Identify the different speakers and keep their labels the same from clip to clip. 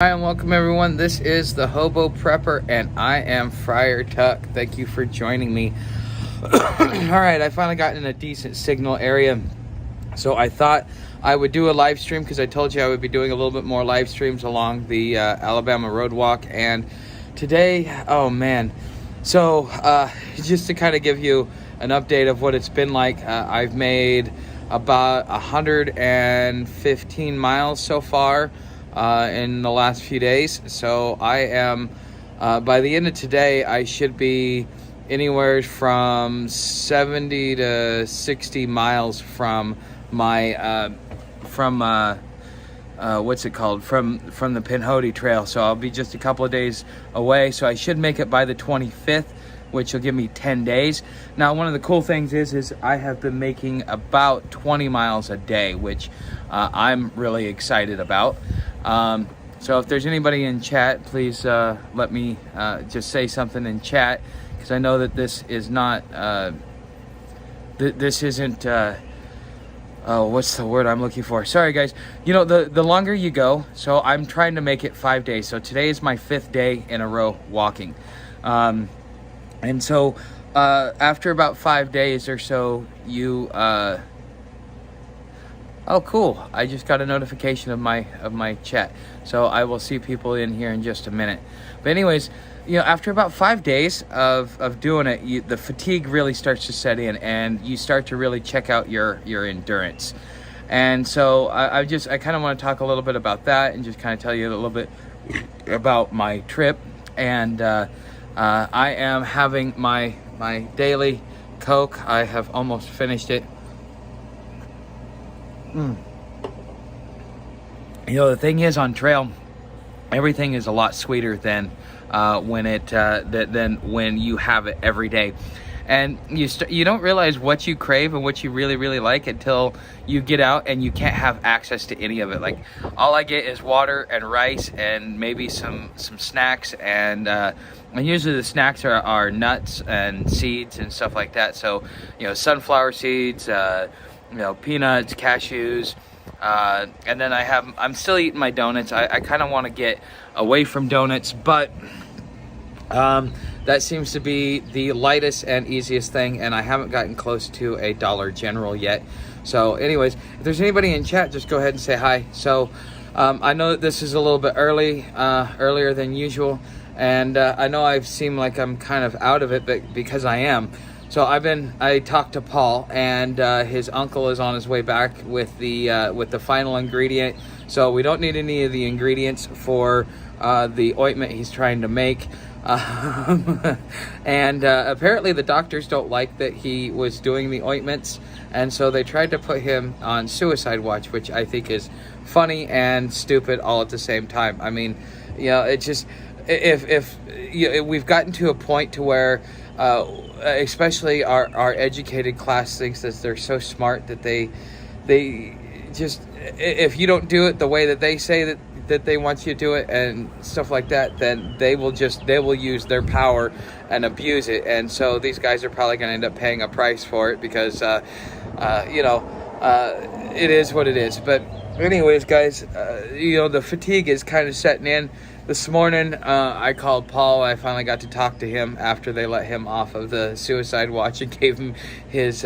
Speaker 1: Hi and welcome everyone. This is the Hobo Prepper and I am Friar Tuck. Thank you for joining me. Alright, I finally got in a decent signal area. So I thought I would do a live stream because I told you I would be doing a little bit more live streams along the Alabama Road Walk. And today, oh man. So just to kind of give you an update of what it's been like, I've made about 115 miles so far in the last few days. So I am by the end of today I should be anywhere from 70 to 60 miles from my what's it called, from the Pinhoti Trail. So I'll be just a couple of days away, so I should make it by the 25th, which will give me 10 days. Now, one of the cool things is I have been making about 20 miles a day, which I'm really excited about. So if there's anybody in chat, please let me just say something in chat, because I know that this is not, this isn't, oh, what's the word I'm looking for? Sorry, guys. You know, the longer you go, so I'm trying to make it 5 days. So today is my 5th day in a row walking. And so after about 5 days or so, you... Oh, cool. I just got a notification of my chat. So I will see people in here in just a minute. But anyways, you know, after about 5 days of doing it, the fatigue really starts to set in, and you start to really check out your endurance. And so I kind of want to talk a little bit about that and just kind of tell you a little bit about my trip. And I am having my daily Coke. I have almost finished it. You know, the thing is, on trail, everything is a lot sweeter than when you have it every day. And you don't realize what you crave and what you really, really like until you get out and you can't have access to any of it. Like, all I get is water and rice and maybe some snacks, and usually the snacks are nuts and seeds and stuff like that. So, you know, sunflower seeds, you know, peanuts, cashews, and then I'm still eating my donuts. I kind of want to get away from donuts, but that seems to be the lightest and easiest thing, and I haven't gotten close to a Dollar General yet. So anyways, if there's anybody in chat, just go ahead and say hi. So I know that this is a little bit earlier than usual, and I know I've seemed like I'm kind of out of it, but because I am. So I talked to Paul, and his uncle is on his way back with the final ingredient. So we don't need any of the ingredients for the ointment he's trying to make. And apparently the doctors don't like that he was doing the ointments, and so they tried to put him on suicide watch, which I think is funny and stupid all at the same time. I mean, you know, it just, if we've gotten to a point to where especially our educated class thinks that they're so smart that they just, if you don't do it the way that they say that they want you to do it and stuff like that, then they will use their power and abuse it. And so these guys are probably going to end up paying a price for it, because you know, it is what it is. But anyways, guys, you know, the fatigue is kind of setting in. This morning, I called Paul. I finally got to talk to him after they let him off of the suicide watch and gave him his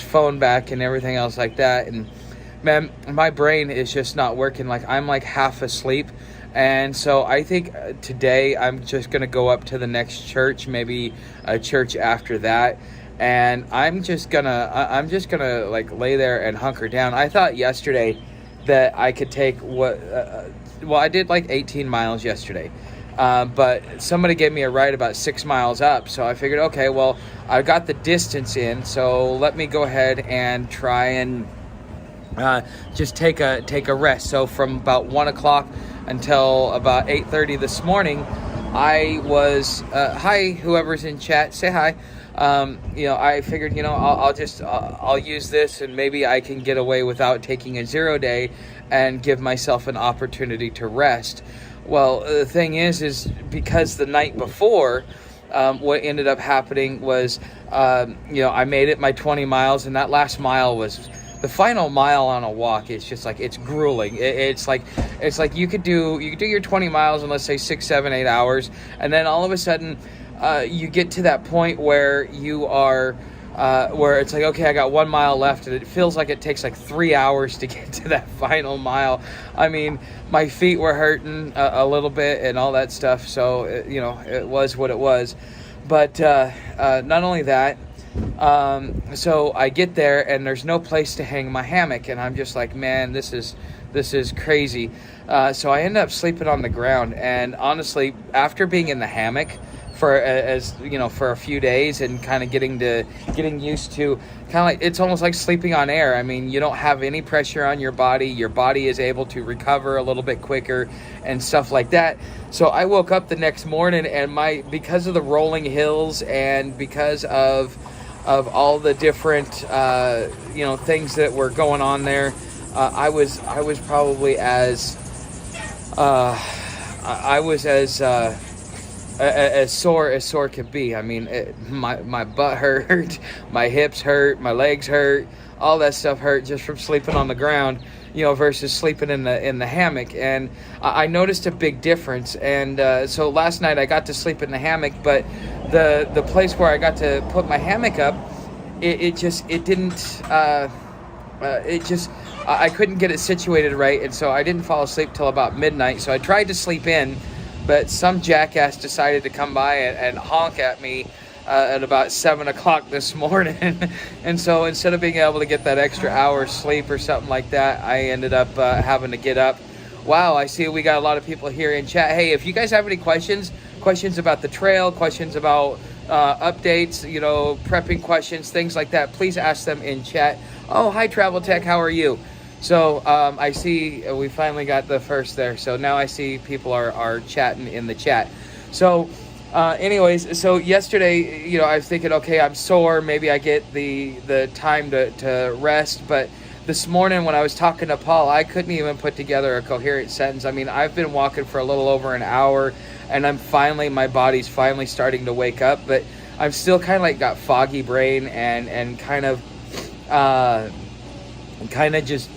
Speaker 1: phone back and everything else like that. And man, my brain is just not working. Like, I'm like half asleep. And so I think today I'm just going to go up to the next church, maybe a church after that. And I'm just gonna like lay there and hunker down. I thought yesterday that I could take well, I did like 18 miles yesterday, but somebody gave me a ride about 6 miles up, so I figured, okay, well, I got the distance in, so let me go ahead and try and just take a rest. So from about 1 o'clock until about 8:30 this morning, I was hi, whoever's in chat, say hi. You know, I figured, you know, I'll use this, and maybe I can get away without taking a 0 day and give myself an opportunity to rest. Well, the thing is because the night before, what ended up happening was, you know, I made it my 20 miles, and that last mile was the final mile on a walk is just like, it's grueling. It's like you could do your 20 miles in, let's say, 6, 7, 8 hours, and then all of a sudden you get to that point where you are where it's like, okay, I got 1 mile left, and it feels like it takes like 3 hours to get to that final mile. I mean, my feet were hurting a little bit and all that stuff, so it was what it was. But not only that, so I get there and there's no place to hang my hammock, and I'm just like, man, this is crazy. So I end up sleeping on the ground, and honestly, after being in the hammock for a few days and kind of getting used to, kind of like, it's almost like sleeping on air. I mean, you don't have any pressure on your body is able to recover a little bit quicker and stuff like that. So I woke up the next morning, and because of the rolling hills and because of all the different things that were going on there, I was probably as sore could be. I mean, my butt hurt, my hips hurt, my legs hurt, all that stuff hurt just from sleeping on the ground, versus sleeping in the hammock. And I noticed a big difference. And so last night I got to sleep in the hammock, but the place where I got to put my hammock up, I couldn't get it situated right, and so I didn't fall asleep till about midnight. So I tried to sleep in, but some jackass decided to come by and honk at me at about 7 o'clock this morning. And so instead of being able to get that extra hour sleep or something like that, I ended up having to get up. Wow, I see we got a lot of people here in chat. Hey, if you guys have any questions about the trail, questions about updates, prepping questions, things like that, please ask them in chat. Oh, hi, Travel Tech, how are you? So I see we finally got the first there. So now I see people are chatting in the chat. So anyways, so yesterday, I was thinking, okay, I'm sore. Maybe I get the time to rest. But this morning when I was talking to Paul, I couldn't even put together a coherent sentence. I mean, I've been walking for a little over an hour, and my body's finally starting to wake up. But I'm still kind of like got foggy brain and kind of just,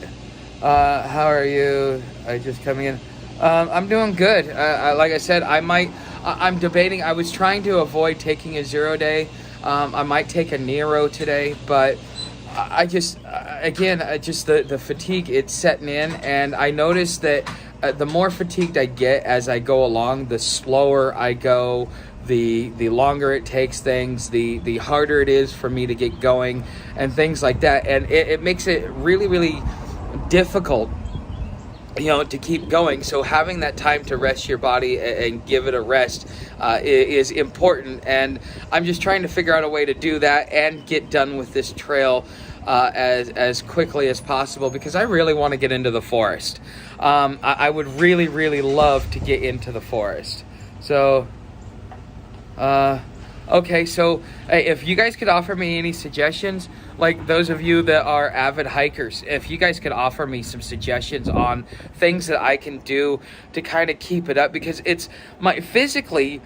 Speaker 1: how are you? I just coming in. I'm doing good. Like I said, I'm debating. I was trying to avoid taking a 0 day. I might take a Nero today, but I just, the fatigue, it's setting in, and I noticed that the more fatigued I get as I go along, the slower I go, the longer it takes things, the harder it is for me to get going and things like that. And it makes it really, really difficult, to keep going. So having that time to rest your body and give it a rest is important. And I'm just trying to figure out a way to do that and get done with this trail as quickly as possible, because I really want to get into the forest. I would really, really love to get into the forest. So okay, so if you guys could offer me any suggestions, like those of you that are avid hikers, if you guys could offer me some suggestions on things that I can do to kind of keep it up, because physically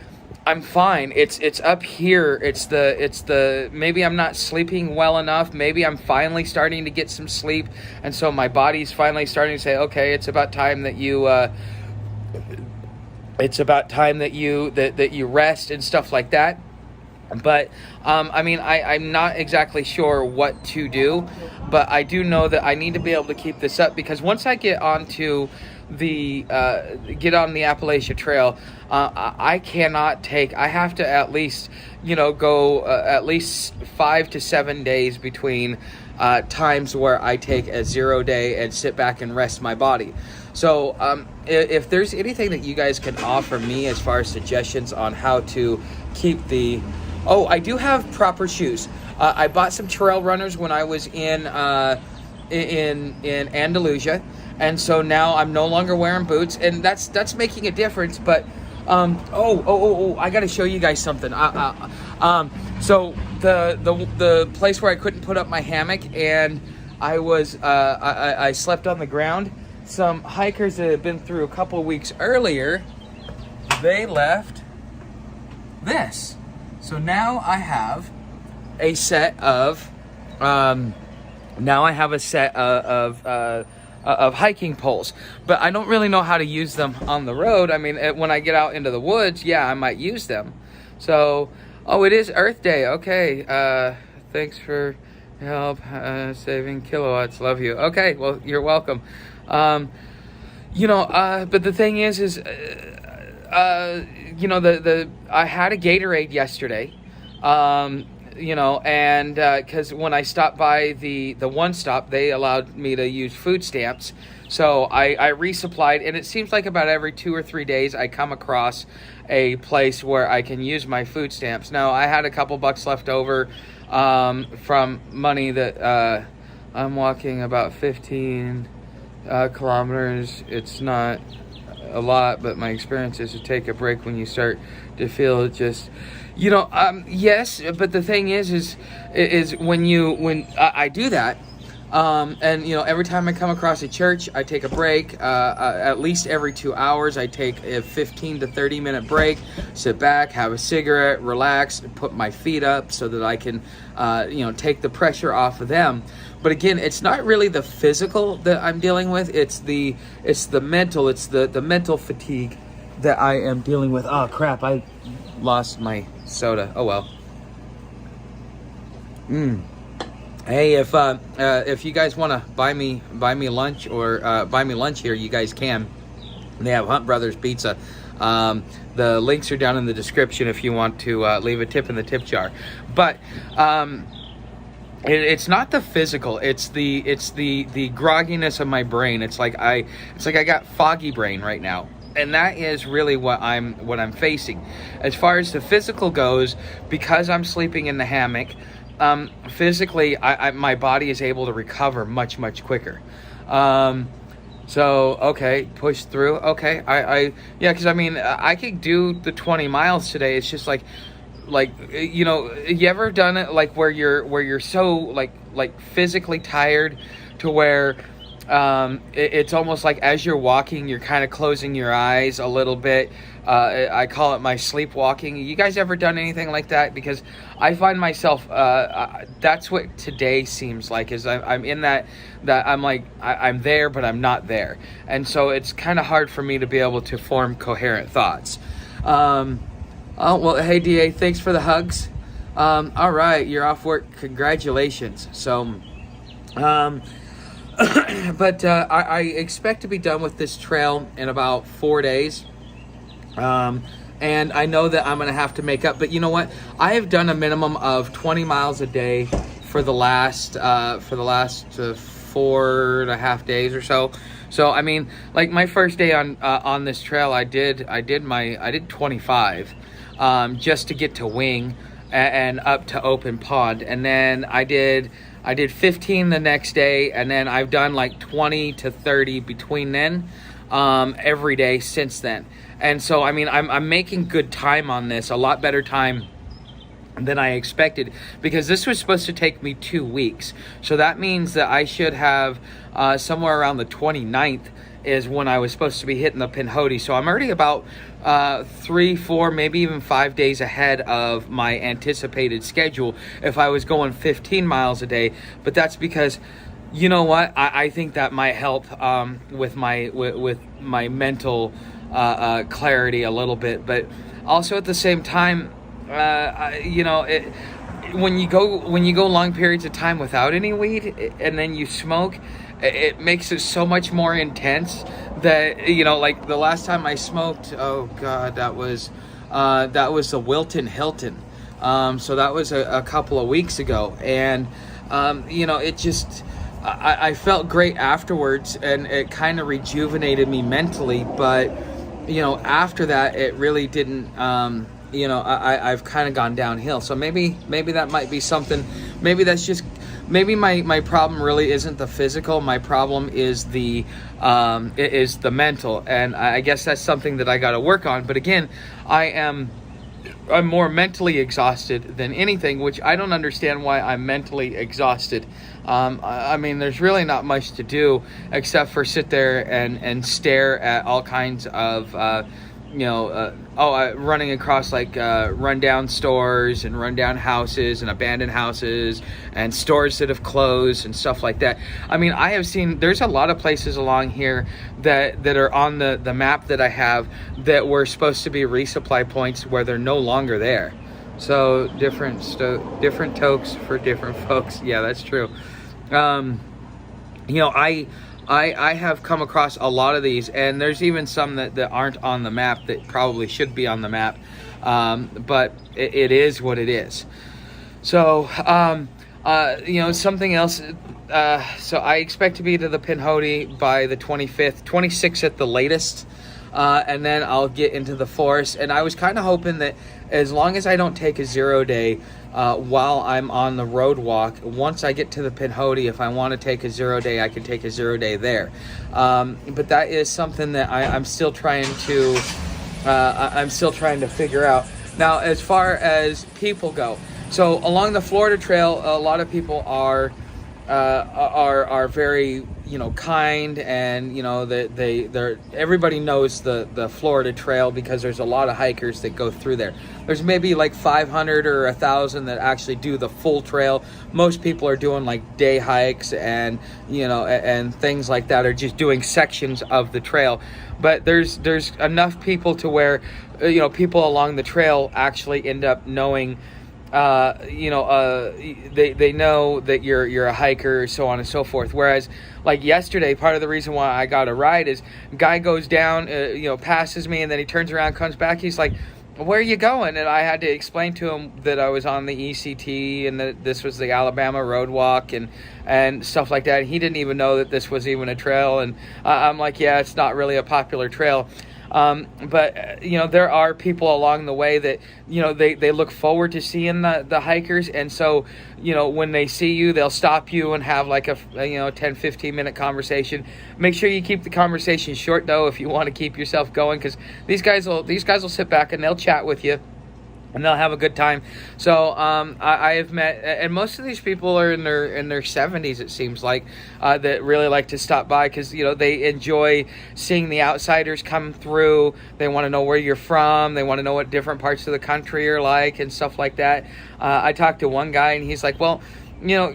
Speaker 1: I'm fine. It's up here. It's the maybe I'm not sleeping well enough. Maybe I'm finally starting to get some sleep, and so my body's finally starting to say, okay, it's about time that you that you rest and stuff like that. But I'm not exactly sure what to do, but I do know that I need to be able to keep this up, because once I get onto the Appalachia Trail, I have to at least go at least 5 to 7 days between times where I take a 0 day and sit back and rest my body. So if there's anything that you guys can offer me as far as suggestions on how to keep I do have proper shoes. I bought some trail runners when I was in Andalusia, and so now I'm no longer wearing boots, and that's making a difference. But I got to show you guys something. So the place where I couldn't put up my hammock, and I slept on the ground. Some hikers that had been through a couple of weeks earlier, they left this. So now I have a set of Now I have a set of hiking poles, but I don't really know how to use them on the road. I mean, when I get out into the woods, yeah, I might use them. So, oh, it is Earth Day. Okay, thanks for your help saving kilowatts. Love you. Okay, well, you're welcome. But the thing is, I had a Gatorade yesterday. And because when I stopped by the One Stop, they allowed me to use food stamps. So I resupplied, and it seems like about every 2 or 3 days I come across a place where I can use my food stamps. Now, I had a couple bucks left over from money that I'm walking about 15 kilometers. It's not a lot, but my experience is to take a break when you start to feel just... yes, but the thing is when I do that, every time I come across a church, I take a break. At least every 2 hours, I take a 15 to 30 minute break, sit back, have a cigarette, relax, put my feet up so that I can, take the pressure off of them. But again, it's not really the physical that I'm dealing with. It's the mental. It's the mental fatigue that I am dealing with. Oh crap! I lost my soda. Oh well. Hey, if you guys want to buy me lunch or buy me lunch here, you guys can. They have Hunt Brothers Pizza. The links are down in the description if you want to leave a tip in the tip jar. But it's not the physical. It's the grogginess of my brain. It's like I got foggy brain right now. And that is really what I'm facing. As far as the physical goes, because I'm sleeping in the hammock, physically, my body is able to recover much, much quicker. So, okay, push through. Okay, because I could do the 20 miles today. It's just like, you ever done it like where you're so like physically tired to where it's almost like as you're walking, you're kind of closing your eyes a little bit. I call it my sleepwalking. You guys ever done anything like that? Because I find myself, that's what today seems like, is I'm in that I'm like, I'm there, but I'm not there. And so it's kind of hard for me to be able to form coherent thoughts. Oh, well, hey, DA, thanks for the hugs. All right, you're off work. Congratulations. So, but I expect to be done with this trail in about 4 days. And I know that I'm going to have to make up. But you know what? I have done a minimum of 20 miles a day for the last 4.5 days or so. So I mean, like my first day on this trail, I did 25 just to get to Wing and up to Open Pond, and then I did 15 the next day, and then I've done like 20 to 30 between then every day since then. And so I mean, I'm making good time on this, a lot better time than I expected, because this was supposed to take me 2 weeks. So that means that I should have somewhere around the 29th is when I was supposed to be hitting the Pinhoti. So I'm already about 3, 4, maybe even 5 days ahead of my anticipated schedule if I was going 15 miles a day. But that's because, you know what, I think that might help with my mental clarity a little bit. But also at the same time, when you go long periods of time without any weed and then you smoke, it makes it so much more intense that, like the last time I smoked, oh God, that was the Wilton Hilton. So that was a couple of weeks ago. And, it just, I felt great afterwards, and it kind of rejuvenated me mentally. But, after that, it really didn't, I've kind of gone downhill. So maybe that might be something. Maybe that's just, maybe my problem really isn't the physical. My problem is the mental, and I guess that's something that I got to work on. But again, I'm more mentally exhausted than anything, which I don't understand why I'm mentally exhausted. I mean, there's really not much to do except for sit there and stare at all kinds of running across like rundown stores and rundown houses and abandoned houses and stores that have closed and stuff like that. I mean, I have seen, there's a lot of places along here that are on the map that I have that were supposed to be resupply points where they're no longer there. So different tokes for different folks. Yeah, that's true. I have come across a lot of these, and there's even some that aren't on the map that probably should be on the map, but it is what it is. So, something else. So I expect to be to the Pinhoti by the 25th, 26th at the latest, and then I'll get into the forest. And I was kind of hoping that as long as I don't take a 0 day while I'm on the road walk, once I get to the Pinhoti, if I want to take a 0 day, I can take a 0 day there. But that is something that I'm still trying to figure out. Now, as far as people go, so along the Florida Trail, a lot of people are very kind, and they're everybody knows the Florida Trail because there's a lot of hikers that go through there. There's maybe like 500 or 1,000 that actually do the full trail. Most people are doing like day hikes and and things like that, or just doing sections of the trail. But there's enough people to where people along the trail actually end up knowing they know that you're a hiker, so on and so forth. Whereas like yesterday, part of the reason why I got a ride is guy goes down, passes me, and then he turns around, comes back. He's like, "Where are you going?" And I had to explain to him that I was on the ECT and that this was the Alabama Road Walk and stuff like that. He didn't even know that this was even a trail. And I'm like, yeah, it's not really a popular trail. But there are people along the way that, they look forward to seeing the hikers. And so, when they see you, they'll stop you and have like a 10, 15 minute conversation. Make sure you keep the conversation short though, if you want to keep yourself going, because these guys will sit back and they'll chat with you. And they'll have a good time. So I have met, and most of these people are in their 70s, it seems like, that really like to stop by because they enjoy seeing the outsiders come through. They want to know where you're from. They want to know what different parts of the country are like and stuff like that. I talked to one guy and he's like, "Well, where are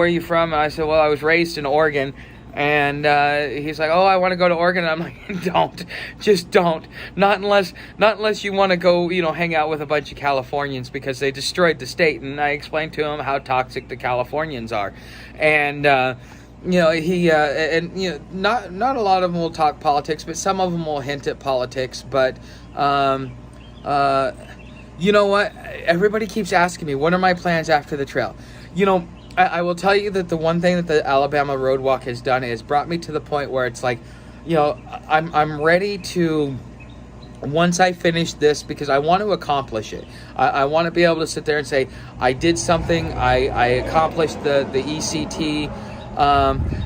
Speaker 1: you from?" And I said, "Well, I was raised in Oregon." And he's like, "Oh, I want to go to Oregon." And I'm like, don't. Not unless you want to go, hang out with a bunch of Californians because they destroyed the state. And I explained to him how toxic the Californians are. And not a lot of them will talk politics, but some of them will hint at politics. But you know what? Everybody keeps asking me, what are my plans after the trail? I will tell you that the one thing that the Alabama Road Walk has done is brought me to the point where it's like, I'm ready to, once I finish this, because I want to accomplish it. I want to be able to sit there and say, I did something, I accomplished the ECT.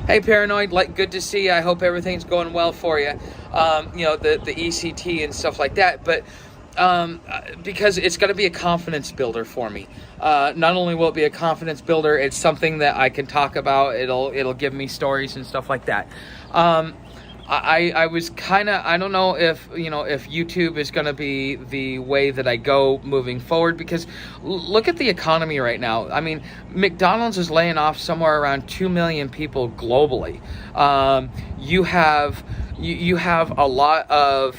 Speaker 1: Hey, Paranoid, good to see you. I hope everything's going well for you. The ECT and stuff like that. But because it's going to be a confidence builder for me. Not only will it be a confidence builder, it's something that I can talk about. It'll give me stories and stuff like that. I was kind of, I don't know if YouTube is going to be the way that I go moving forward, because look at the economy right now. I mean, McDonald's is laying off somewhere around 2 million people globally. You have a lot or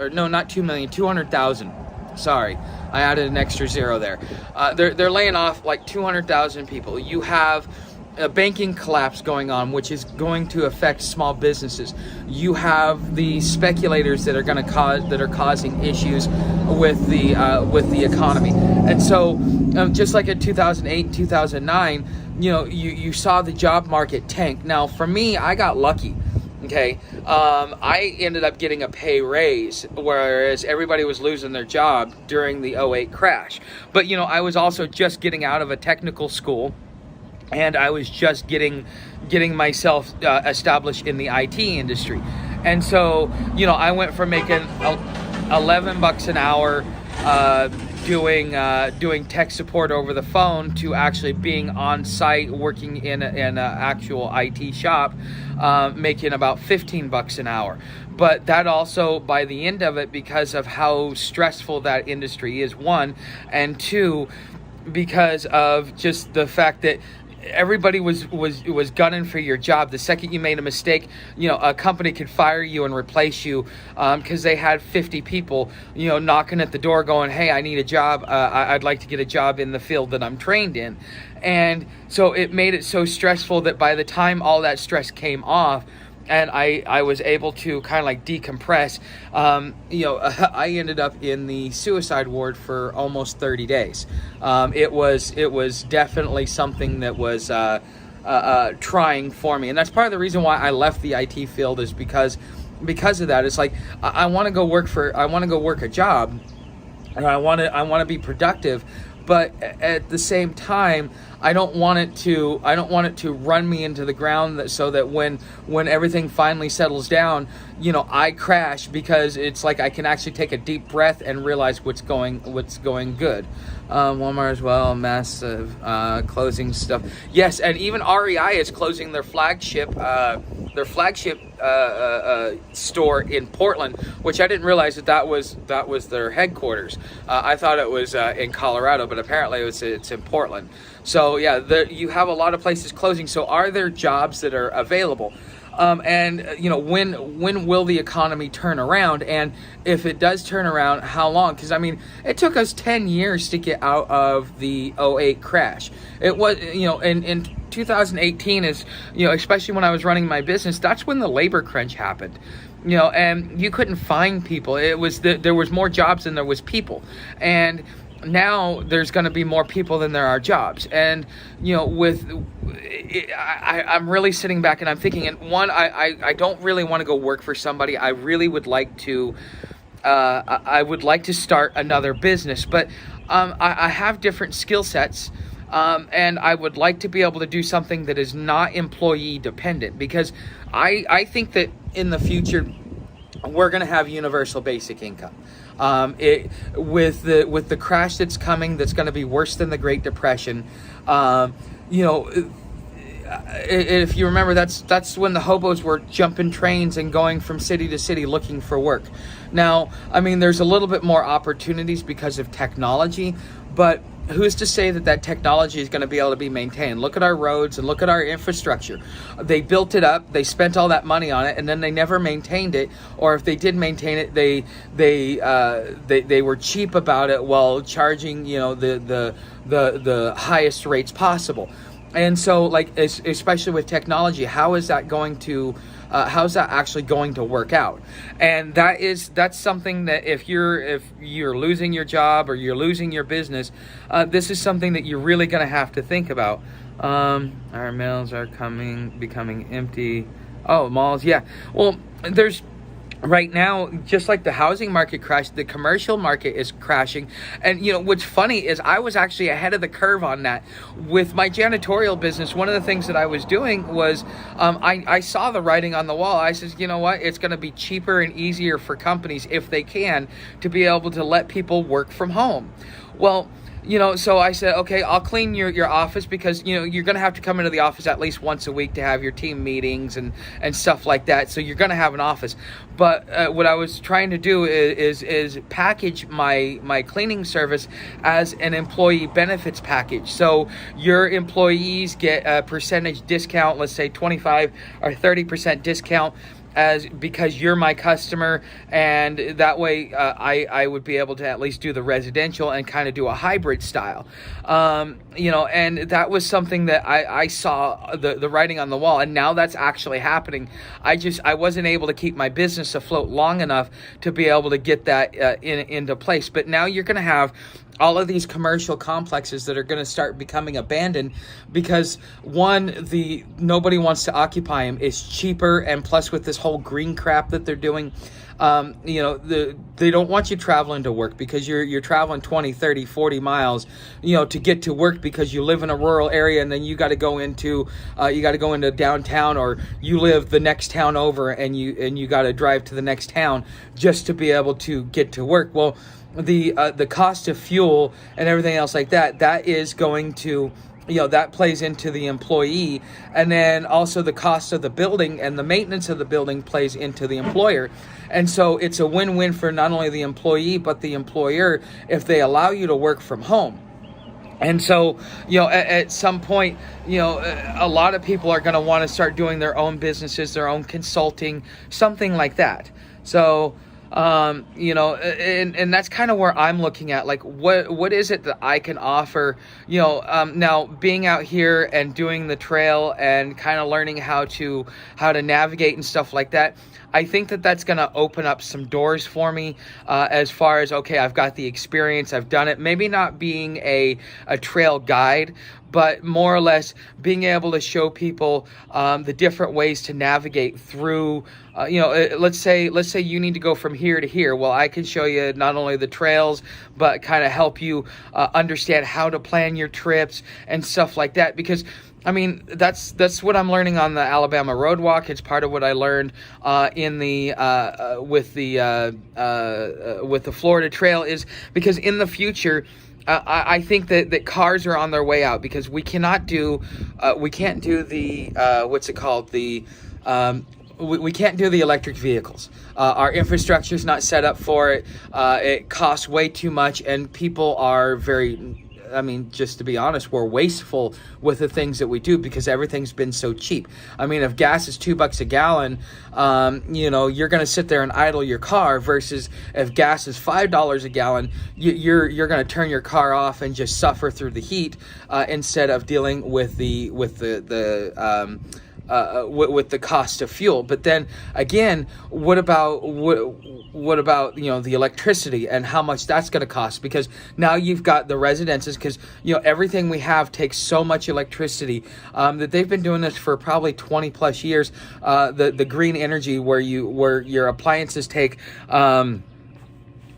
Speaker 1: no, not 2 million, 200,000. Sorry, I added an extra zero there. They're laying off like 200,000 people. You have a banking collapse going on, which is going to affect small businesses. You have the speculators that are causing issues with the economy. And so, just like in 2008, 2009, you saw the job market tank. Now, for me, I got lucky. Okay, I ended up getting a pay raise, whereas everybody was losing their job during the 2008 crash. But I was also just getting out of a technical school, and I was just getting myself established in the IT industry. And so, I went from making $11 an hour doing tech support over the phone to actually being on site working in an actual IT shop, making about $15 an hour. But that also, by the end of it, because of how stressful that industry is, one, and two, because of just the fact that everybody was gunning for your job. The second you made a mistake, a company could fire you and replace you, because they had 50 people, knocking at the door going, hey, I need a job. I'd like to get a job in the field that I'm trained in. And so it made it so stressful that by the time all that stress came off, and I was able to kind of like decompress, I ended up in the suicide ward for almost 30 days. It was definitely something that was trying for me. And that's part of the reason why I left the IT field, is because of that. It's like, I want to go work a job, and I want to be productive. But at the same time, I don't want it to run me into the ground, so that when everything finally settles down, I crash, because it's like I can actually take a deep breath and realize what's going good. Walmart as well, massive closing stuff. Yes, and even REI is closing their flagship store in Portland, which I didn't realize that was their headquarters. I thought it was in Colorado, but apparently it's in Portland. So yeah, you have a lot of places closing. So are there jobs that are available? And when will the economy turn around? And if it does turn around, how long? Because I mean, it took us 10 years to get out of the '08 crash. It was, in 2018 is, especially when I was running my business, that's when the labor crunch happened. And you couldn't find people. It was there was more jobs than there was people, and now there's going to be more people than there are jobs. And I'm really sitting back and I'm thinking, and one, I don't really want to go work for somebody. I really would like to I would like to start another business, but I have different skill sets, and I would like to be able to do something that is not employee dependent, because I think that in the future we're going to have universal basic income. With the crash that's coming, that's going to be worse than the Great Depression. If you remember, that's when the hobos were jumping trains and going from city to city looking for work. Now, I mean, there's a little bit more opportunities because of technology, but who's to say that technology is going to be able to be maintained? Look at our roads and look at our infrastructure. They built it up, they spent all that money on it, and then they never maintained it. Or if they did maintain it, they were cheap about it while charging the highest rates possible. And so, like, especially with technology, how's that actually going to work out? And that's something that if you're losing your job or you're losing your business, this is something that you're really going to have to think about. Our malls are becoming empty. Oh, malls, yeah. Well, there's right now, just like the housing market crashed, the commercial market is crashing. And what's funny is I was actually ahead of the curve on that. With my janitorial business, one of the things that I was doing was I saw the writing on the wall. I said, you know what, it's going to be cheaper and easier for companies, if they can, to be able to let people work from home. Well, so I said, okay, I'll clean your office, because, you're going to have to come into the office at least once a week to have your team meetings and stuff like that. So you're going to have an office. But what I was trying to do is package my cleaning service as an employee benefits package. So your employees get a percentage discount, let's say 25 or 30% discount, because you're my customer, and that way I would be able to at least do the residential and kind of do a hybrid style. And that was something that I saw the writing on the wall, and now that's actually happening. I wasn't able to keep my business afloat long enough to be able to get that into place. But now you're going to have all of these commercial complexes that are going to start becoming abandoned, because one, nobody wants to occupy them. It's cheaper, and plus with this whole green crap that they're doing, they don't want you traveling to work, because you're traveling 20, 30, 40 miles, to get to work, because you live in a rural area, and then you got to go into downtown, or you live the next town over, and you got to drive to the next town just to be able to get to work. Well, the cost of fuel and everything else like that, that is going to, that plays into the employee. And then also the cost of the building and the maintenance of the building plays into the employer. And so it's a win-win for not only the employee, but the employer if they allow you to work from home. And so, at some point, a lot of people are going to want to start doing their own businesses, their own consulting, something like that. So, and that's kind of where I'm looking at, like, what is it that I can offer, now being out here and doing the trail and kind of learning how to navigate and stuff like that. I think that that's going to open up some doors for me as far as, okay, I've got the experience, I've done it, maybe not being a trail guide, but more or less being able to show people the different ways to navigate through, let's say you need to go from here to here. Well, I can show you not only the trails, but kind of help you understand how to plan your trips and stuff like that. Because I mean, that's what I'm learning on the Alabama Road Walk. It's part of what I learned in the with the Florida Trail, is because in the future, I think that cars are on their way out, because we can't do the what's it called, we can't do the electric vehicles. Our infrastructure is not set up for it. It costs way too much, and people are just to be honest, we're wasteful with the things that we do because everything's been so cheap. I mean, if gas is $2 a gallon, you're going to sit there and idle your car, versus if gas is $5 a gallon, you're going to turn your car off and just suffer through the heat instead of dealing with the cost of fuel. But then again, what about the electricity and how much that's going to cost? Because now you've got the residences, because everything we have takes so much electricity that they've been doing this for probably 20 plus years. The green energy, where your appliances take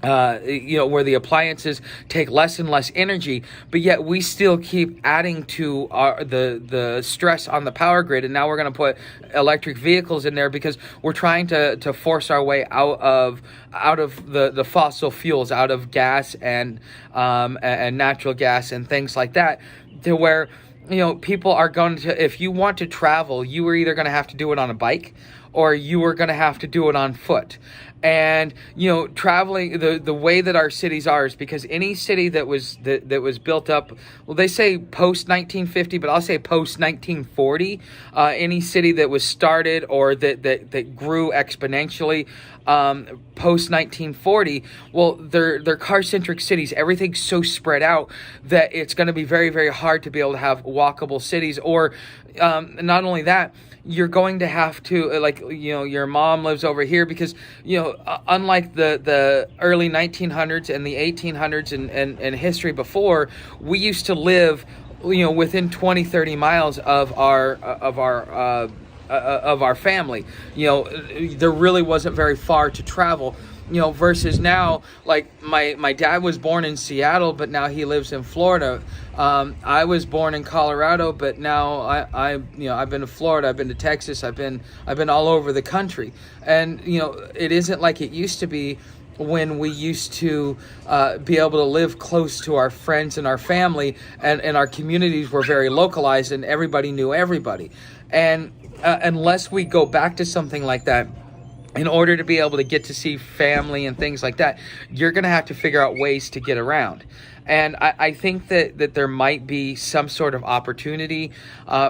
Speaker 1: where the appliances take less and less energy, but yet we still keep adding to the stress on the power grid. And now we're going to put electric vehicles in there because we're trying to force our way out of the fossil fuels, out of gas and natural gas and things like that, to where people are going to, if you want to travel, you are either going to have to do it on a bike, or you are going to have to do it on foot. And traveling, the way that our cities are, is because any city that was built up, well, they say post 1950, but I'll say post 1940, any city that was started or that grew exponentially post 1940, well, they're car-centric cities. Everything's so spread out that it's going to be very, very hard to be able to have walkable cities. Or not only that, you're going to have to, your mom lives over here, because unlike the early 1900s and the 1800s and history before, we used to live within 20-30 miles of our family. There really wasn't very far to travel. Versus now, like my dad was born in Seattle, but now he lives in Florida. I was born in Colorado, but now I've been to Florida, I've been to Texas, I've been all over the country. And it isn't like it used to be, when we used to be able to live close to our friends and our family, and our communities were very localized and everybody knew everybody. And unless we go back to something like that, in order to be able to get to see family and things like that, you're going to have to figure out ways to get around. And I think that there might be some sort of opportunity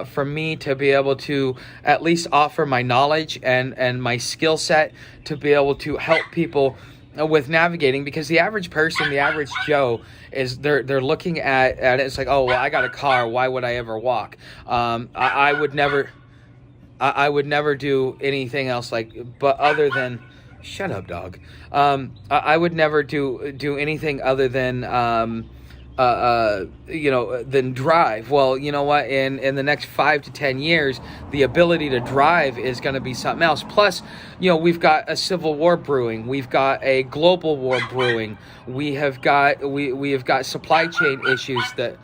Speaker 1: for me to be able to at least offer my knowledge and my skill set to be able to help people with navigating. Because the average person, the average Joe, is they're looking at it. It's like, oh, well, I got a car, why would I ever walk? I would never do anything else but other than, shut up, dog. I would never do anything other than than drive. Well, you know what? In the next 5 to 10 years, the ability to drive is going to be something else. Plus, we've got a civil war brewing. We've got a global war brewing. We have got supply chain issues that.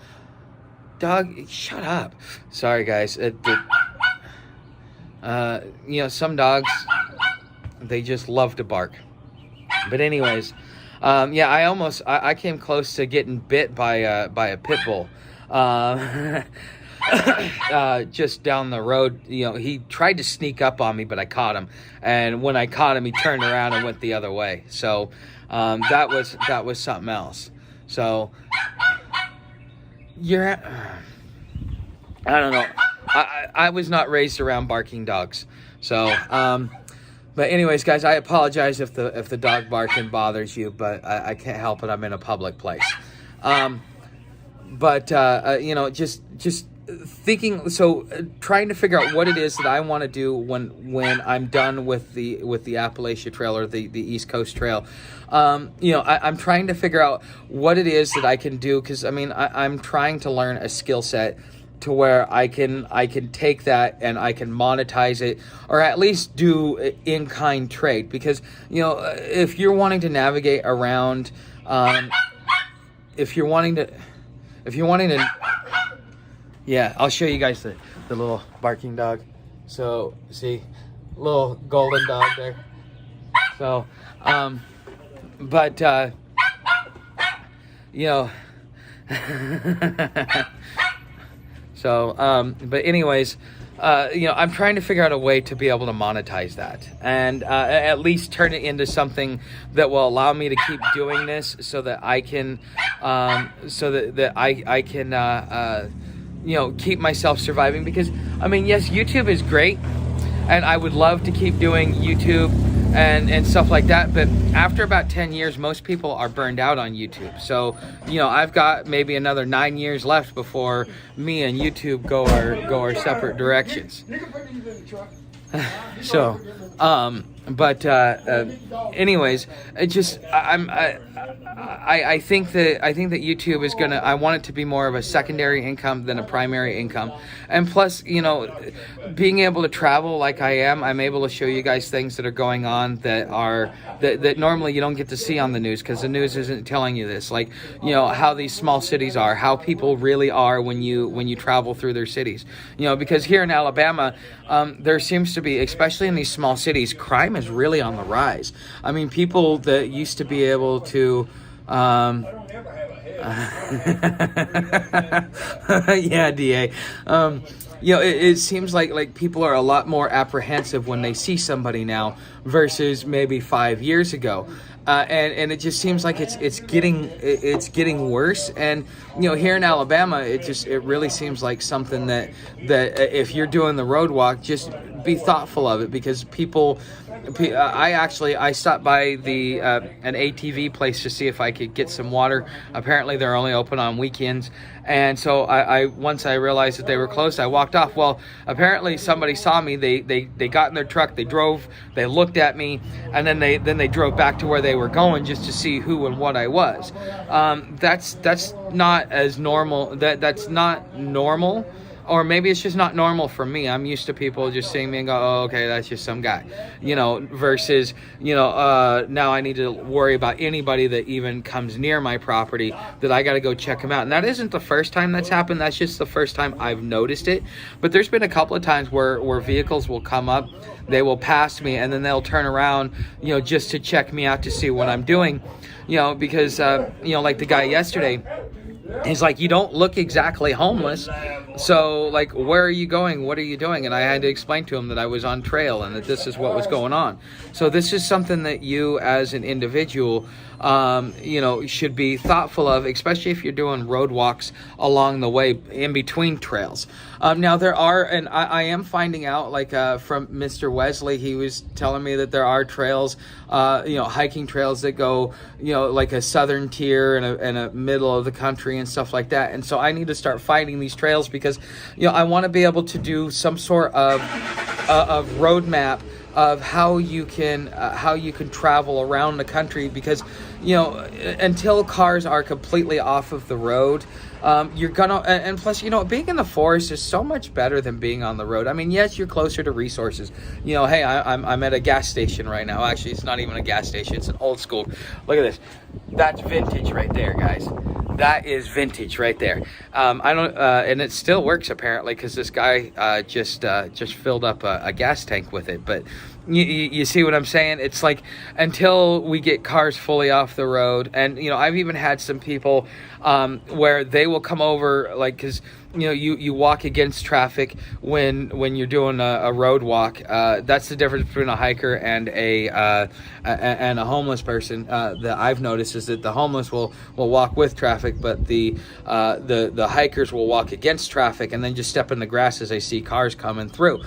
Speaker 1: Dog, shut up. Sorry, guys. Some dogs, they just love to bark. But anyways, Yeah, I came close to getting bit by a pit bull. Just down the road, he tried to sneak up on me, but I caught him. And when I caught him, he turned around and went the other way. So that was something else. So I don't know. I was not raised around barking dogs. So, but anyways, guys, I apologize if the dog barking bothers you, but I can't help it. I'm in a public place. Just thinking, trying to figure out what it is that I want to do when I'm done with the Appalachia Trail or the East Coast Trail. I'm trying to figure out what it is that I can do, because I'm trying to learn a skill set to where I can take that and I can monetize it, or at least do in-kind trade. Because if you're wanting to navigate around, if you're wanting to, yeah, I'll show you guys the little barking dog. So see, little golden dog there. So, but anyways, I'm trying to figure out a way to be able to monetize that, and at least turn it into something that will allow me to keep doing this, so that I can, keep myself surviving. Because yes, YouTube is great, and I would love to keep doing YouTube and stuff like that, but after about 10 years, most people are burned out on YouTube. So I've got maybe another 9 years left before me and YouTube go our separate directions. So anyways, I think that YouTube is gonna, I want it to be more of a secondary income than a primary income. And plus, being able to travel like I am, I'm able to show you guys things that are going on that normally you don't get to see on the news, because the news isn't telling you this. Like, how these small cities are, how people really are when you travel through their cities. Because here in Alabama, there seems to be, especially in these small cities, crime is really on the rise. People that used to be able to yeah, DA. It seems like people are a lot more apprehensive when they see somebody now versus maybe 5 years ago. And it just seems like it's getting worse. And here in Alabama, it really seems like something that if you're doing the road walk, just be thoughtful of it, because people. I stopped by an ATV place to see if I could get some water. Apparently, they're only open on weekends, and so I once I realized that they were closed, I walked off. Well, apparently somebody saw me. They got in their truck, they drove, they looked at me, and then they drove back to where they were going just to see who and what I was. That's not as normal. That's not normal. Or maybe it's just not normal for me. I'm used to people just seeing me and go, oh, okay, that's just some guy. Versus, now I need to worry about anybody that even comes near my property, that I got to go check them out. And that isn't the first time that's happened. That's just the first time I've noticed it. But there's been a couple of times where vehicles will come up, they will pass me, and then they'll turn around, just to check me out to see what I'm doing. Because, like the guy yesterday, he's like, you don't look exactly homeless. So, like, where are you going? What are you doing? And I had to explain to him that I was on trail and that this is what was going on. So this is something that you as an individual, should be thoughtful of, especially if you're doing road walks along the way in between trails. Now there are, and I am finding out, from Mr. Wesley, he was telling me that there are trails, hiking trails that go, like a southern tier and a middle of the country and stuff like that. And so I need to start finding these trails, because, I want to be able to do some sort of roadmap of how you can travel around the country, because until cars are completely off of the road, you're gonna, and plus being in the forest is so much better than being on the road. Yes, you're closer to resources. Hey, I'm at a gas station right now. Actually, it's not even a gas station, it's an old school. Look at this, that's vintage right there, guys. That is vintage right there. And it still works apparently, because this guy just filled up a gas tank with it. But You see what I'm saying? It's like until we get cars fully off the road, and I've even had some people where they will come over, like, because you walk against traffic when you're doing a road walk. That's the difference between a hiker and a homeless person. That I've noticed is that the homeless will walk with traffic, but the hikers will walk against traffic and then just step in the grass as they see cars coming through.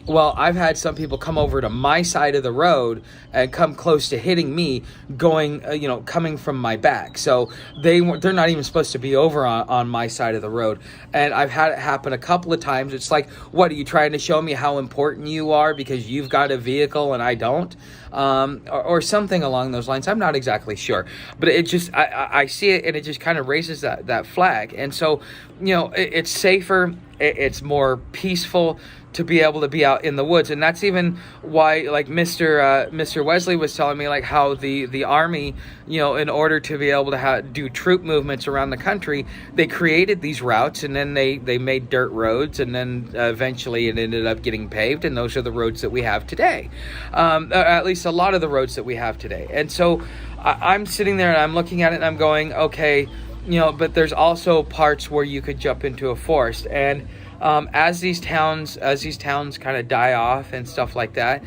Speaker 1: Well, I've had some people come over to my side of the road and come close to hitting me coming from my back. So they're not even supposed to be over on my side of the road. And I've had it happen a couple of times. It's like, what, are you trying to show me how important you are because you've got a vehicle and I don't? Or something along those lines. I'm not exactly sure. But it just, I see it and it just kind of raises that flag. And so, it's safer, it's more peaceful to be able to be out in the woods. And that's even why, like, Mr. Wesley was telling me, like, how the Army, in order to be able to do troop movements around the country, they created these routes, and then they made dirt roads, and then eventually it ended up getting paved, and those are the roads that we have today. At least a lot of the roads that we have today. And so I'm sitting there and I'm looking at it and I'm going, okay, but there's also parts where you could jump into a forest. And as these towns kind of die off and stuff like that,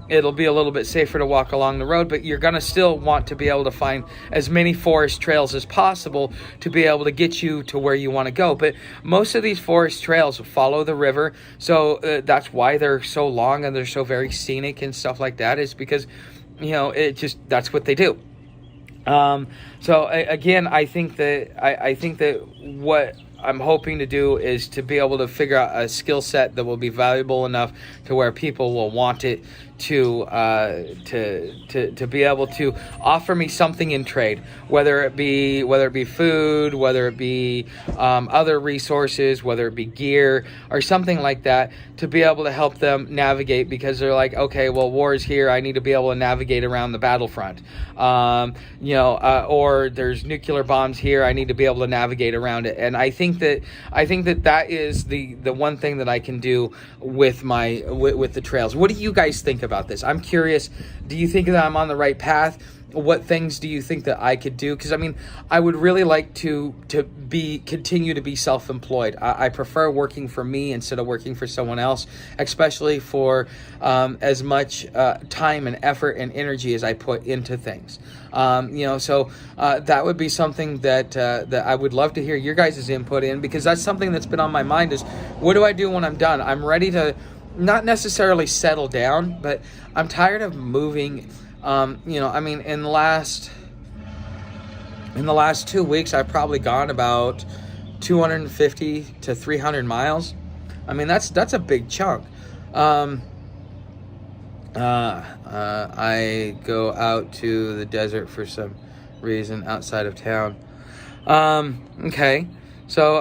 Speaker 1: it'll be a little bit safer to walk along the road, but you're going to still want to be able to find as many forest trails as possible to be able to get you to where you want to go. But most of these forest trails follow the river, so that's why they're so long and they're so very scenic and stuff like that, is because that's what they do. So again, I think that what I'm hoping to do is to be able to figure out a skill set that will be valuable enough to where people will want it to be able to offer me something in trade, whether it be food, whether it be other resources, whether it be gear or something like that, to be able to help them navigate, because they're like, okay, well, war is here, I need to be able to navigate around the battlefront, or there's nuclear bombs here, I need to be able to navigate around it. And I think that is the one thing that I can do with the trails. What do you guys think about this? I'm curious. Do you think that I'm on the right path? What things do you think that I could do? Because I would really like to continue to be self-employed. I prefer working for me instead of working for someone else, especially for as much time and effort and energy as I put into things. So that would be something that I would love to hear your guys' input in, because that's something that's been on my mind, is what do I do when I'm done? I'm ready to not necessarily settle down, but I'm tired of moving. In the last 2 weeks, I've probably gone about 250 to 300 miles. That's a big chunk. I go out to the desert for some reason outside of town. Okay. So,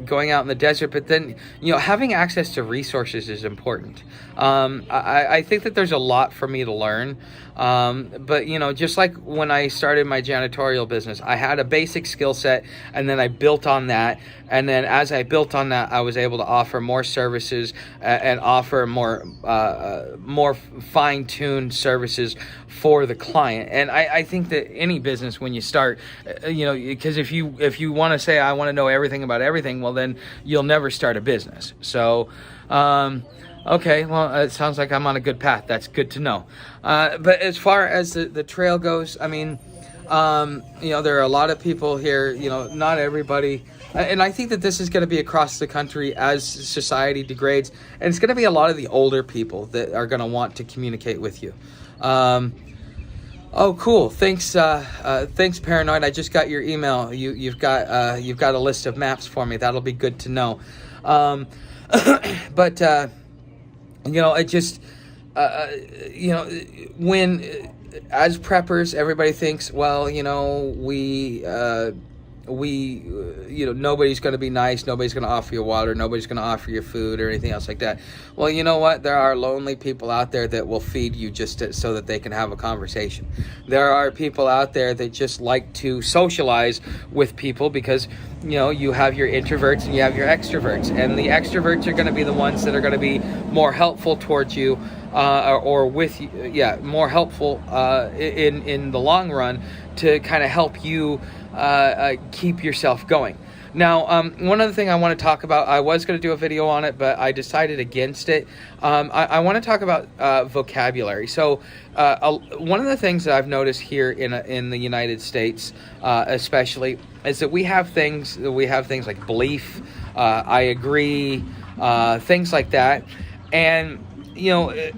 Speaker 1: going out in the desert, but then, having access to resources is important. I think that there's a lot for me to learn. But, just like when I started my janitorial business, I had a basic skill set, and then I built on that. And then as I built on that, I was able to offer more services and offer more fine-tuned services for the client. And I think that any business, when you start, because if you want to say, I want to know everything about everything, well, then you'll never start a business. So, okay, well, it sounds like I'm on a good path. That's good to know. But as far as the trail goes, there are a lot of people here, not everybody. And I think that this is going to be across the country as society degrades. And it's going to be a lot of the older people that are going to want to communicate with you. Oh, cool. Thanks, Paranoid. I just got your email. You've got a list of maps for me. That'll be good to know. But it just, when as preppers, everybody thinks, well, nobody's going to be nice, nobody's going to offer you water, nobody's going to offer you food or anything else like that. Well, you know what? There are lonely people out there that will feed you so that they can have a conversation. There are people out there that just like to socialize with people because, you have your introverts and you have your extroverts, and the extroverts are going to be the ones that are going to be more helpful towards you, or with you, more helpful in the long run to kind of help you keep yourself going. Now, one other thing I want to talk about, I was going to do a video on it, but I decided against it. I want to talk about vocabulary. So one of the things that I've noticed here in the United States, especially, is that we have things like belief, I agree, things like that. And I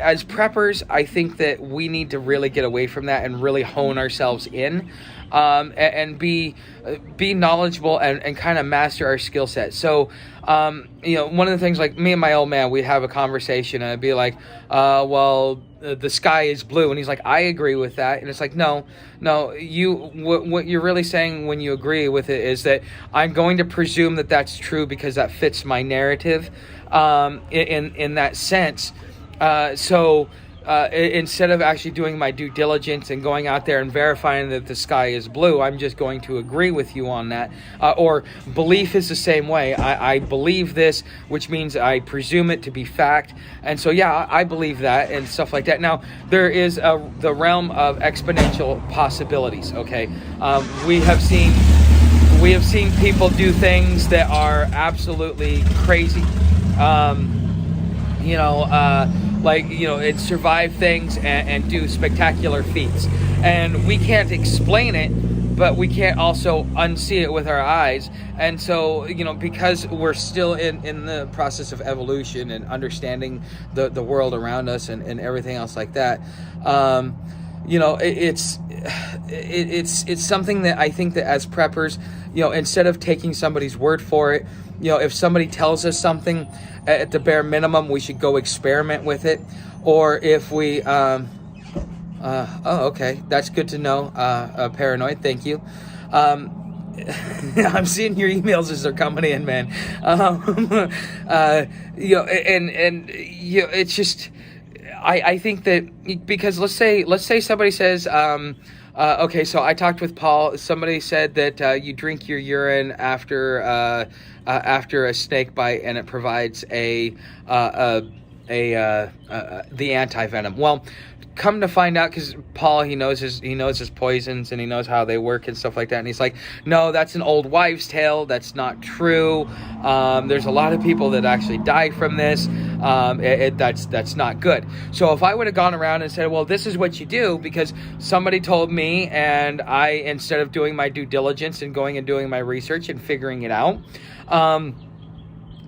Speaker 1: as preppers, I think that we need to really get away from that and really hone ourselves in, and be knowledgeable and kind of master our skill set. So, one of the things, like me and my old man, we have a conversation and I'd be like, the sky is blue. And he's like, I agree with that. And it's like, no, what you're really saying when you agree with it is that I'm going to presume that that's true because that fits my narrative, in that sense. Instead of actually doing my due diligence and going out there and verifying that the sky is blue, I'm just going to agree with you on that. Or belief is the same way. I believe this, which means I presume it to be fact. And so, I believe that and stuff like that. Now, there is the realm of exponential possibilities, okay? We have seen people do things that are absolutely crazy. And survive things and do spectacular feats. And we can't explain it, but we can't also unsee it with our eyes. And so, because we're still in the process of evolution and understanding the world around us and everything else like that, it's something that I think that as preppers, instead of taking somebody's word for it, if somebody tells us something, at the bare minimum, we should go experiment with it. Or if we, okay, that's good to know. Paranoid, thank you. I'm seeing your emails as they're coming in, man. It's just, I think that because let's say somebody says, okay, so I talked with Paul. Somebody said that you drink your urine after a snake bite, and it provides the anti-venom. Well, come to find out, because Paul, he knows his poisons and he knows how they work and stuff like that, and he's like, no, that's an old wives' tale. That's not true. There's a lot of people that actually die from this. That's not good. So if I would have gone around and said, well, this is what you do because somebody told me, and I, instead of doing my due diligence and going and doing my research and figuring it out,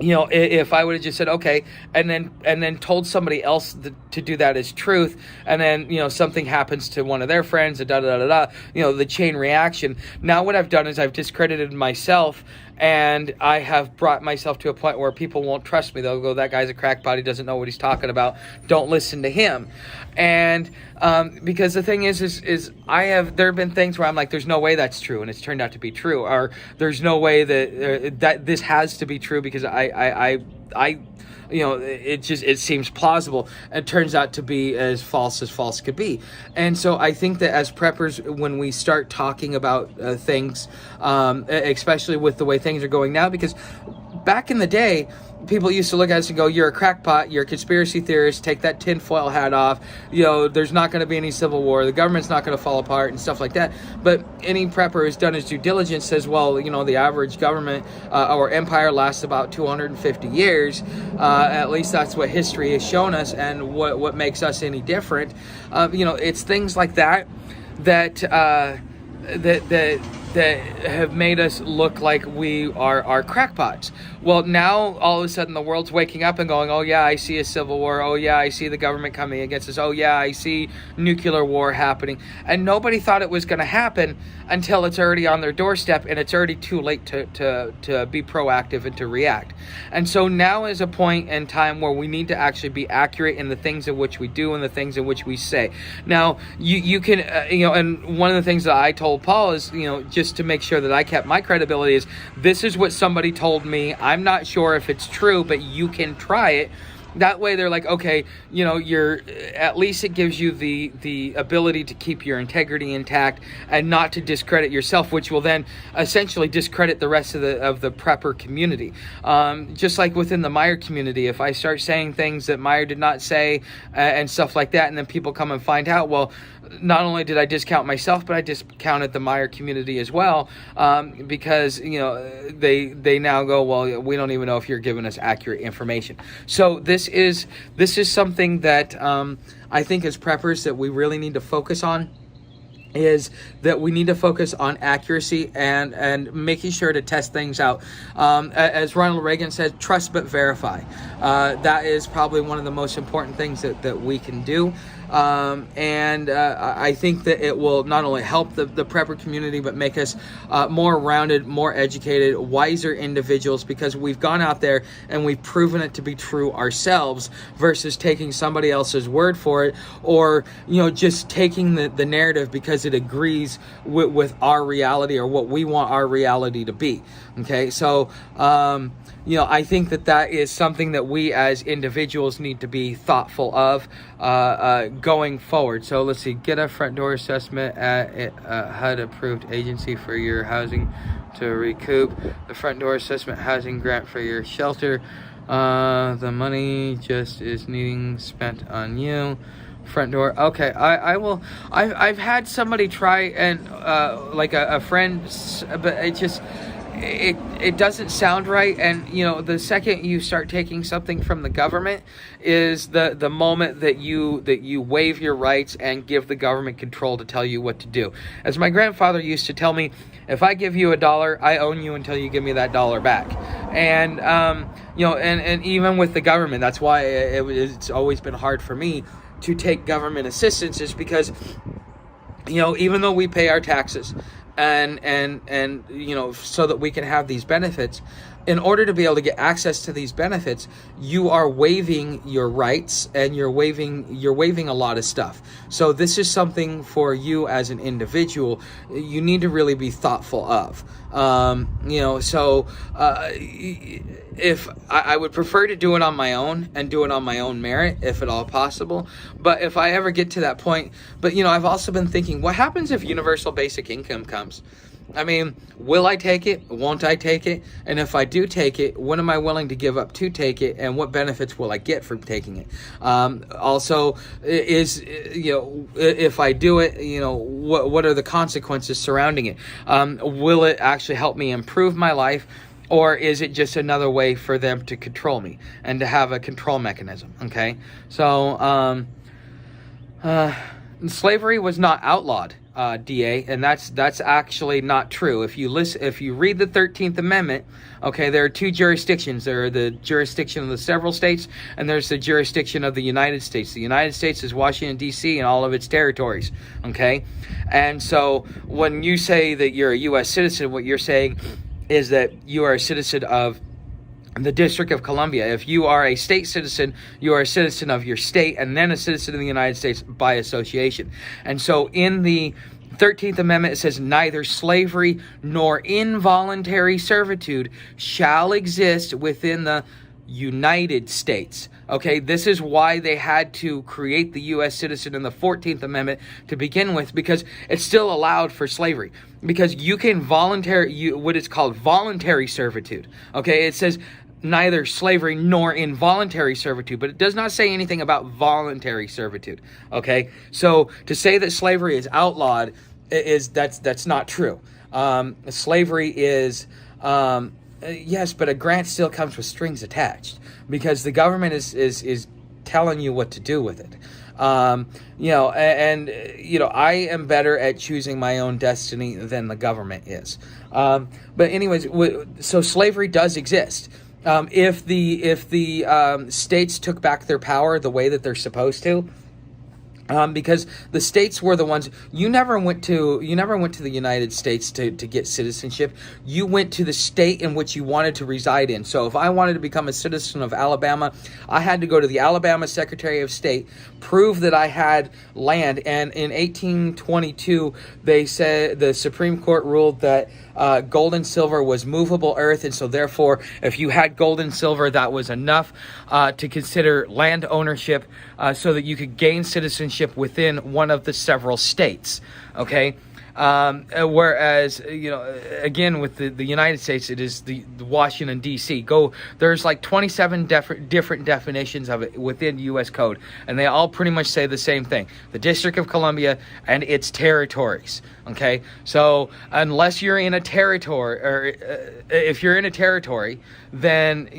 Speaker 1: if I would have just said, okay, and then told somebody else to do that as truth, and then, something happens to one of their friends, the chain reaction. Now what I've done is I've discredited myself, and I have brought myself to a point where people won't trust me. They'll go, that guy's a crackpot, he doesn't know what he's talking about, don't listen to him. And because the thing is there have been things where I'm like, there's no way that's true, and it's turned out to be true, or there's no way that this has to be true because it seems plausible. It turns out to be as false could be. And so I think that as preppers, when we start talking about things, especially with the way things are going now, because back in the day, people used to look at us and go, you're a crackpot, you're a conspiracy theorist, take that tinfoil hat off, there's not going to be any civil war, the government's not going to fall apart and stuff like that. But any prepper who's done his due diligence says, well, the average government or empire lasts about 250 years. At least that's what history has shown us, and what makes us any different. It's things like that that have made us look like we are crackpots. Well, now all of a sudden the world's waking up and going, oh yeah, I see a civil war. Oh yeah, I see the government coming against us. Oh yeah, I see nuclear war happening. And nobody thought it was going to happen until it's already on their doorstep and it's already too late to be proactive and to react. And so now is a point in time where we need to actually be accurate in the things in which we do and the things in which we say. Now, you can, and one of the things that I told Paul is, just to make sure that I kept my credibility, is this is what somebody told me. I'm not sure if it's true, but you can try it. That way they're like, okay, you're, at least it gives you the ability to keep your integrity intact and not to discredit yourself, which will then essentially discredit the rest of the prepper community. Just like within the Meyer community, if I start saying things that Meyer did not say and stuff like that, and then people come and find out, well, not only did I discount myself, but I discounted the Meyer community as well, because they now go, well, we don't even know if you're giving us accurate information. So this is something that I think as preppers that we really need to focus on, is that we need to focus on accuracy and making sure to test things out. As Ronald Reagan said, trust but verify. That is probably one of the most important things that we can do. I think that it will not only help the prepper community, but make us more rounded, more educated, wiser individuals, because we've gone out there and we've proven it to be true ourselves versus taking somebody else's word for it, or just taking the narrative because it agrees with our reality or what we want our reality to be. Okay, so I think that is something that we as individuals need to be thoughtful of going forward. So let's see, get a front door assessment at HUD approved agency for your housing to recoup the front door assessment housing grant for your shelter. The money just is needing spent on you. Front door. Okay, I will. I've had somebody try and like a friend, but it doesn't sound right. And the second you start taking something from the government is the moment that you waive your rights and give the government control to tell you what to do. As my grandfather used to tell me, if I give you $1, I own you until you give me that $1 back. And and even with the government, that's why it's always been hard for me to take government assistance, is because even though we pay our taxes and so that we can have these benefits, in order to be able to get access to these benefits, you are waiving your rights and you're waiving a lot of stuff. So this is something for you as an individual you need to really be thoughtful of. If I would prefer to do it on my own and do it on my own merit, if at all possible. But if I ever get to that point, I've also been thinking, what happens if universal basic income comes? I mean, will I take it? Won't I take it? And if I do take it, what am I willing to give up to take it? And what benefits will I get from taking it? Also, if I do it, what are the consequences surrounding it? Will it actually help me improve my life? Or is it just another way for them to control me and to have a control mechanism? Okay, so slavery was not outlawed, DA, and that's actually not true. If you read the 13th Amendment, okay, there are two jurisdictions. There are the jurisdiction of the several states, and there's the jurisdiction of the United States. The United States is Washington, D.C., and all of its territories, okay? And so when you say that you're a U.S. citizen, what you're saying is that you are a citizen of the District of Columbia. If you are a state citizen, you are a citizen of your state and then a citizen of the United States by association. And so in the 13th Amendment, it says neither slavery nor involuntary servitude shall exist within the United States. Okay, this is why they had to create the U.S. citizen in the 14th Amendment to begin with, because it's still allowed for slavery. Because you can what is called voluntary servitude. Okay, it says neither slavery nor involuntary servitude, but it does not say anything about voluntary servitude. Okay, so to say that slavery is outlawed that's not true. Slavery is yes, but a grant still comes with strings attached, because the government is telling you what to do with it. I am better at choosing my own destiny than the government is. But anyways, so slavery does exist. If the states took back their power the way that they're supposed to, because the states were the ones. You never went to the United States to get citizenship. You went to the state in which you wanted to reside in. So if I wanted to become a citizen of Alabama, I had to go to the Alabama Secretary of State, prove that I had land. And in 1822, they said the Supreme Court ruled that gold and silver was movable earth, and so therefore, if you had gold and silver, that was enough to consider land ownership, so that you could gain citizenship within one of the several states. Okay. Whereas, again, with the United States, it is the Washington, D.C. There's like 27 different definitions of it within U.S. code, and they all pretty much say the same thing: the District of Columbia and its territories. Okay, so unless you're in a territory, or if you're in a territory, then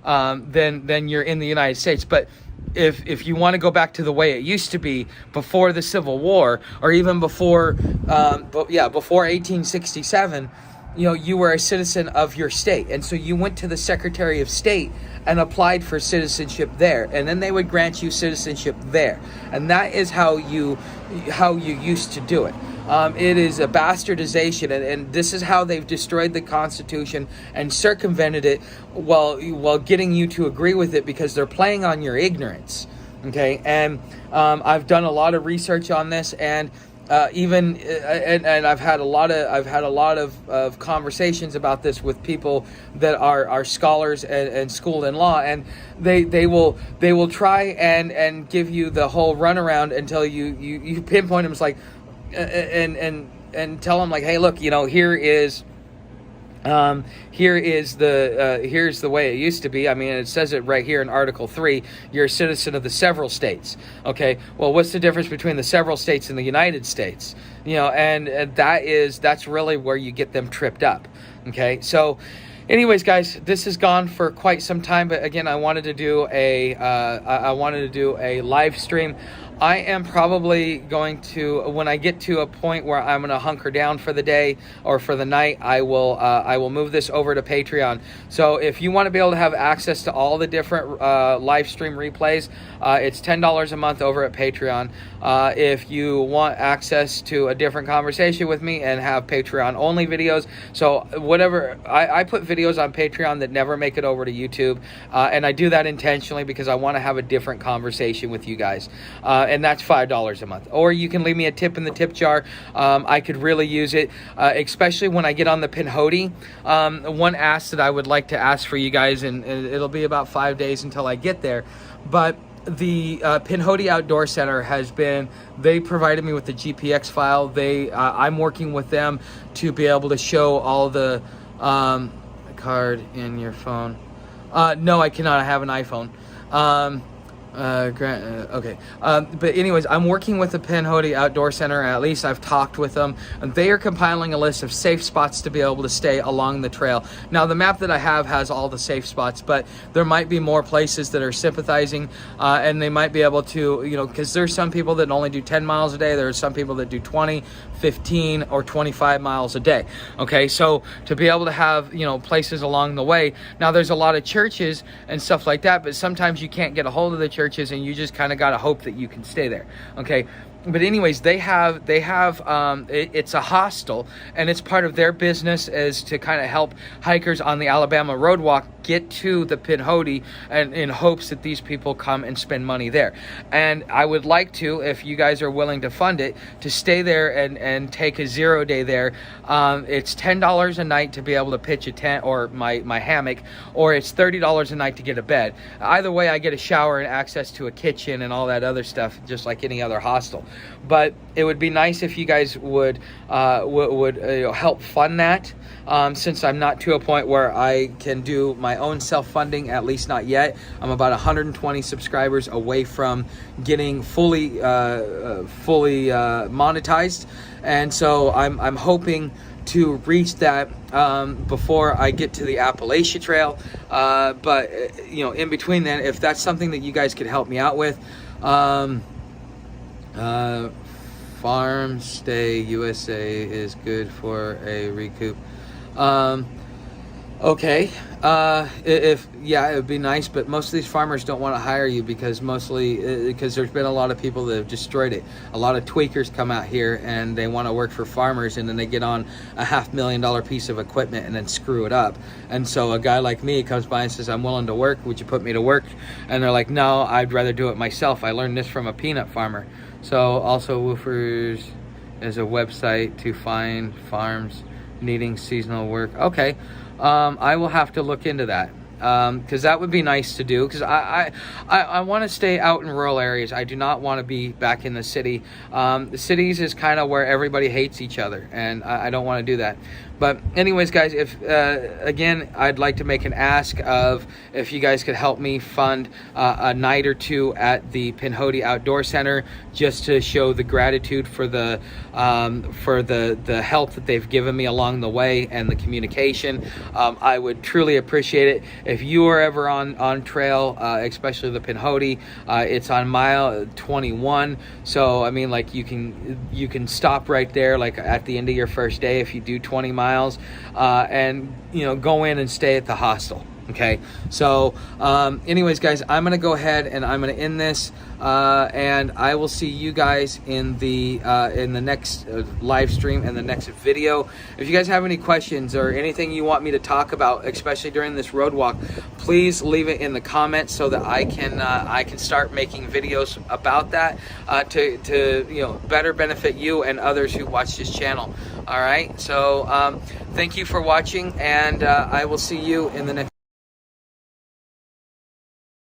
Speaker 1: then you're in the United States. But if you want to go back to the way it used to be before the Civil War, or even before 1867, you were a citizen of your state, and so you went to the Secretary of State and applied for citizenship there, and then they would grant you citizenship there, and that is how you used to do it. It is a bastardization, and this is how they've destroyed the Constitution and circumvented it while getting you to agree with it, because they're playing on your ignorance. Okay, and I've done a lot of research on this, and I've had a lot of conversations about this with people that are scholars and schooled in law, and they will try and give you the whole runaround until you pinpoint them. It's like and tell them, like, hey, look, here's the way it used to be. I mean, it says it right here in Article 3. You're a citizen of the several states. Okay, well, what's the difference between the several states and the United States? And that's really where you get them tripped up. Okay, so anyways, guys, this has gone for quite some time, but again, I wanted to do a live stream. I am probably going to, when I get to a point where I'm going to hunker down for the day or for the night, I will move this over to Patreon. So if you want to be able to have access to all the different live stream replays, it's $10 a month over at Patreon. If you want access to a different conversation with me and have Patreon only videos, so whatever, I put videos on Patreon that never make it over to YouTube, and I do that intentionally because I want to have a different conversation with you guys. And that's $5 a month. Or you can leave me a tip in the tip jar. I could really use it, especially when I get on the Pinhoti. One ask that I would like to ask for you guys, and it'll be about 5 days until I get there, but the Pinhoti Outdoor Center they provided me with the GPX file. I'm working with them to be able to show all the card in your phone. No, I cannot. I have an iPhone. Okay. But anyways, I'm working with the Pinhoti Outdoor Center. At least I've talked with them, and they are compiling a list of safe spots to be able to stay along the trail. Now, the map that I have has all the safe spots, but there might be more places that are sympathizing, and they might be able to, because there's some people that only do 10 miles a day. There are some people that do 20, 15, or 25 miles a day. Okay, so to be able to have, places along the way. Now, there's a lot of churches and stuff like that, but sometimes you can't get a hold of the churches, and you just kind of got to hope that you can stay there. Okay, but anyways, they have it's a hostel, and it's part of their business is to kind of help hikers on the Alabama Roadwalk get to the Pinhoti, and in hopes that these people come and spend money there. And I would like to, if you guys are willing to fund it, to stay there and take a 0 day there. It's $10 a night to be able to pitch a tent or my hammock, or it's $30 a night to get a bed. Either way, I get a shower and access to a kitchen and all that other stuff, just like any other hostel. But it would be nice if you guys would help fund that, since I'm not to a point where I can do my own self-funding, at least not yet. I'm about 120 subscribers away from getting fully monetized, and so I'm hoping to reach that before I get to the Appalachia Trail. But you know, in between then, if that's something that you guys could help me out with, Farm Stay USA is good for a recoup. Okay, if yeah, it would be nice, but most of these farmers don't want to hire you because because there's been a lot of people that have destroyed it. A lot of tweakers come out here and they want to work for farmers, and then they get on a $500,000 piece of equipment and then screw it up. And so a guy like me comes by and says, I'm willing to work, would you put me to work? And they're like, no, I'd rather do it myself. I learned this from a peanut farmer. So also Woofers is a website to find farms needing seasonal work. Okay. I will have to look into that, because that would be nice to do, because I want to stay out in rural areas. I do not want to be back in the city. The cities is kind of where everybody hates each other, and I don't want to do that. But anyways, guys, if again, I'd like to make an ask of if you guys could help me fund a night or two at the Pinhoti Outdoor Center, just to show the gratitude for the help that they've given me along the way and the communication. I would truly appreciate it. If you are ever on trail, especially the Pinhoti, it's on mile 21. So I mean, like, you can stop right there, like at the end of your first day, if you do 20 miles, and you know, go in and stay at the hostel. Okay, so anyways, guys, I'm gonna go ahead and I'm gonna end this, and I will see you guys in the next live stream and the next video. If you guys have any questions or anything you want me to talk about, especially during this road walk, please leave it in the comments so that I can start making videos about that, to you know, better benefit you and others who watch this channel. All right, so thank you for watching, and I will see you in the next